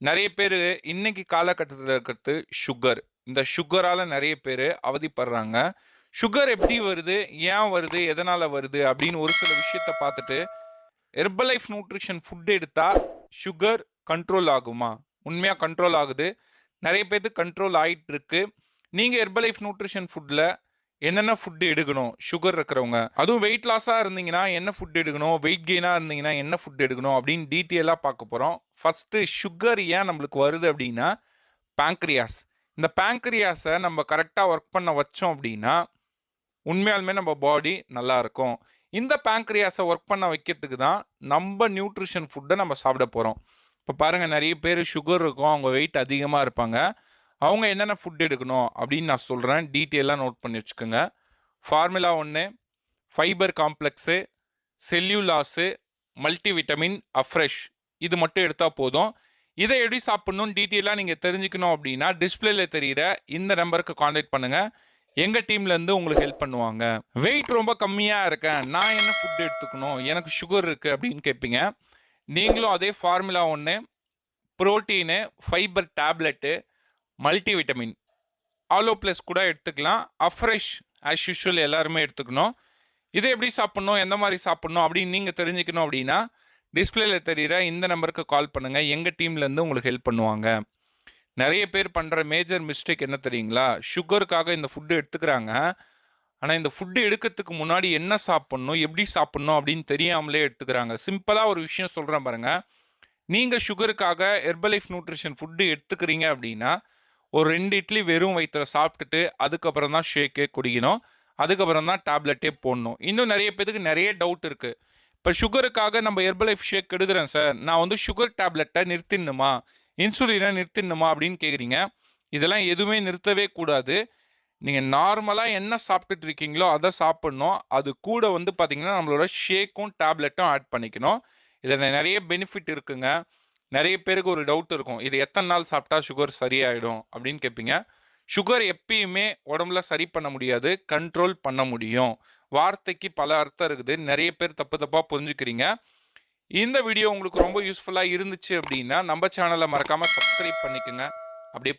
நெறைய பேரு இன்னைக்கு காலகட்டத்துல இருக்கிறது சுகர். இந்த சுகரால நெறைய பேரு அவதிப்படுறாங்க. சுகர் எப்படி வருது? ஏன் வருது? எதனால வருது? அப்படின்னு ஒரு சில விஷயத்த பார்த்துட்டு, ஹெர்பலைஃப் நியூட்ரிஷன் ஃபுட் எடுத்தா சுகர் கண்ட்ரோல் ஆகுமா? உண்மையா கண்ட்ரோல் ஆகுது. நெறைய பேத்துக்கு கண்ட்ரோல் ஆயிட்டு இருக்கு. நீங்க ஹெர்பலைஃப் நியூட்ரிஷன் ஃபுட்ல என்னென்ன ஃபுட் எடுக்கணும்? சுகர் இருக்கிறவங்க. அதுவும் வெயிட் லாஸா இருந்தீங்கன்னா, என்ன ஃபுட் எடுக்கணும்? வெயிட் கெயினா இருந்தீங்கன்னா, என்ன ஃபுட் எடுக்கணும்? அப்படின்னு டீட்டெயிலா பார்க்க போறோம். ஃபர்ஸ்ட்டு சுகர் ஏன் நம்மளுக்கு வருது அப்படின்னா, பேன்கிரியாஸ். இந்த பேன்கிரியாஸ நம்ம கரெக்ட்டா ஒர்க் பண்ண வச்சோம் அப்படின்னா, உண்மையாலுமே நம்ம பாடி நல்லாருக்கும். இந்த பேன்கிரியாஸ ஒர்க் பண்ண வைக்கிறதுக்கு தான், நம்ப நியூட்ரிஷன் ஃபுட்ட நம்ம சாப்பிட போறோம். இப்ப பாருங்க நெறைய பேரு சுகர் இருக்கும். அவங்க வெயிட் அதிகமா இருப்பாங்க. அவங்க என்னென்ன ஃபுட் எடுக்கணும் அப்படின்னு நான் சொல்றேன். டீட்டெயிலா நோட் பண்ணி வச்சுக்கோங்க. Formula 1, fibre complex, cellulose, multivitamin, afresh இது மட்டும் எடுத்தா போதும். இத எப்படி சாப்பிடணும்னு டீட்டெயிலா நீங்க தெரிஞ்சுக்கணும் அப்படின்னா, டிஸ்ப்ளேல தெரியிற இந்த நம்பருக்கு கான்டாக்ட் பண்ணுங்க. எங்க டீம்லேருந்து உங்களுக்கு ஹெல்ப் பண்ணுவாங்க. வெயிட் ரொம்ப கம்மியா இருக்கேன். நான் என்ன ஃபுட் எடுத்துக்கணும்? எனக்கு சுகர் இருக்கு அப்படின்னு கேட்பீங்க. நீங்களும் அதே formula 1 protein, fibre tablet, multivitamin aloe plus கூட எடுத்துக்கலாம். அஃப்ரெஷ் ஆஸ் யூசுவல் எல்லாருமே எடுத்துக்கணும். இத எப்படி சாப்பிடணும்? எந்த மாரி சாப்பிடணும்? அப்படின்னு நீங்க தெரிஞ்சுக்கணும் அப்படின்னா, டிஸ்ப்ளேல தெரியிற இந்த நம்பருக்கு கால் பண்ணுங்க. எங்க டீம்லேருந்து உங்களுக்கு ஹெல்ப் பண்ணுவாங்க. நெறைய பேர் பண்ற மேஜர் மிஸ்டேக் என்ன தெரியுங்களா? சுகருக்காக இந்த ஃபுட் எடுத்துக்கிறாங்க. ஆனா, இந்த ஃபுட் எடுக்கிறதுக்கு முன்னாடி என்ன சாப்பிடணும்? எப்படி சாப்பிடணும்? அப்படின்னு தெரியாமலே எடுத்துக்கிறாங்க. சிம்பிளா ஒரு விஷயம் சொல்றேன் பாருங்க. நீங்க சுகருக்காக ஹெர்பலைஃப் நியூட்ரிஷன் ஃபுட் எடுத்துக்கிறீங்க அப்படின்னா, ஒரு 2 இட்லி வெறும் வயித்துல சாப்பிட்டுட்டு, அதுக்கப்புறம் தான் ஷேக்கே குடிக்கணும். அதுக்கப்புறம் தான் டேப்லெட்டே போடணும். இன்னும் நெறைய பேத்துக்கு நெறைய டவுட் இருக்கு. இப்ப சுகருக்காக நம்ம ஹெர்பலைஃப் ஷேக் எடுக்கிறேன் சார். நான் வந்து சுகர் டேப்லெட்ட நிறுத்திடணுமா? இன்சுலின நிறுத்திடணுமா? அப்படின்னு கேட்குறீங்க. இதெல்லாம் எதுவுமே நிறுத்தவே கூடாது. நீங்க நார்மலா என்ன சாப்பிட்டுட்டு இருக்கீங்களோ, அத சாப்பிடணும். அது கூட வந்து பார்த்தீங்கன்னா, நம்மளோட ஷேக்கும், டேப்லெட்டும் ஆட் பண்ணிக்கணும். இதுல நெறைய பெனிஃபிட் இருக்குங்க. நெறைய பேருக்கு ஒரு டவுட் இருக்கும். இது எத்தன நாள் சாப்பிட்டா சுகர் சரியாயிடும்? அப்படின்னு கேட்பீங்க. சுகர் எப்பயுமே உடம்புல சரி பண்ண முடியாது. கண்ட்ரோல் பண்ண முடியும். வார்த்தைக்கு பல அர்த்தம் இருக்குது. நெறைய பேர் தப்பு தப்பா புரிஞ்சுக்கிறீங்க. இந்த வீடியோ உங்களுக்கு ரொம்ப யூஸ்ஃபுல்லா இருந்துச்சு அப்படின்னா, நம்ம சேனல மறக்காம சப்ஸ்கிரைப் பண்ணிக்கங்க. அப்படியே